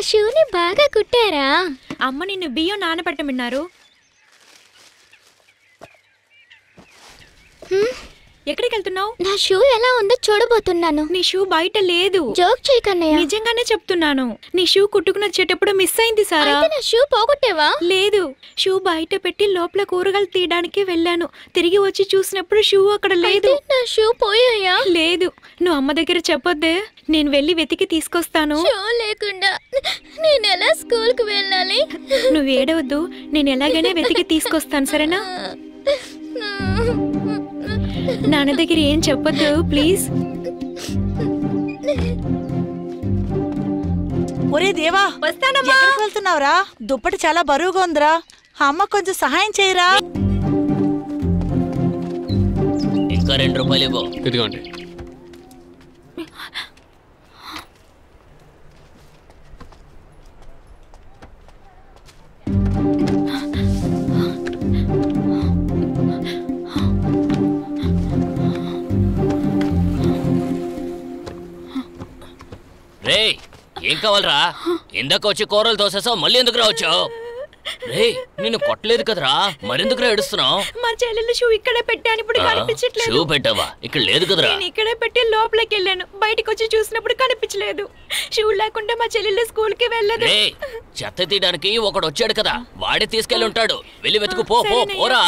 షూని బాగా కుట్టారా? అమ్మ నిన్ను బియ్యం నానబెట్టమన్నారు. ఎక్కడికి వెళ్తున్నావు? నా షూ ఎలా ఉందో చూడబోతున్నాను. నీ షూ బయట లేదు. జోక్ చేయకన్నయ్య. నిజంగానే చెప్తున్నాను. నీ షూ కుట్టుకుని వచ్చేటప్పుడు మిస్ అయింది సారా. నా షూ పోగొట్టేవా? లేదు, షూ బయట పెట్టి లోపల కూరగాయలు తీయడానికి వెళ్ళాను. తిరిగి వచ్చి చూసినప్పుడు షూ అక్కడ లేదు. నా షూ పోయాయా? లేదు. నువ్వు అమ్మ దగ్గర చెప్పొద్దే. నేను వెళ్ళి వెతికి తీసుకొస్తాను. షూ లేకుండా నేను ఎలా స్కూల్ కి వెళ్ళాలి? నువ్వు ఏడవద్దు, నేను ఎలాగైనా వెతికి తీసుకొస్తాను, సరేనా? నాన్న దగ్గర ఏం చెప్పొద్దు ప్లీజ్. ఒరే దేవా, వస్తానమ్మా. ఎక్కడికి వెళ్తున్నావురా? దుప్పటి చాలా బరువుగా ఉందిరా. అమ్మ కొంచెం సహాయం చేయరా. ఇంకా 2 రూపాయలు ఇవ్వు. ఇదిగోండి. రే, ఏం కావాలరా? ఇందాక వచ్చి కూరలు తోసేసావు, మళ్ళీ ఎందుకు రావచ్చావు? రే, నిన్ను కొట్టలేదు కదరా, మరెందుకురా ఏడుస్తున్నావు? మా చెల్లెలు షూ ఇక్కడే పెట్టాను, ఇప్పుడు కనిపించట్లేదు. షూ పెట్టావా? ఇక్కడ లేదు కదరా. నేను ఇక్కడే పెట్టి లోపలికి వెళ్ళాను, బయటకు వచ్చి చూసినప్పుడు కనిపించలేదు. షూ లేకుండా మా చెల్లెలు స్కూల్ కి వెళ్ళదు. రే, చెత్త తీయడానికి ఒకడు వచ్చాడు కదా, వాడే తీసుకెళ్ళి ఉంటాడు. వెళ్ళి వెతుకు, పో పోరా.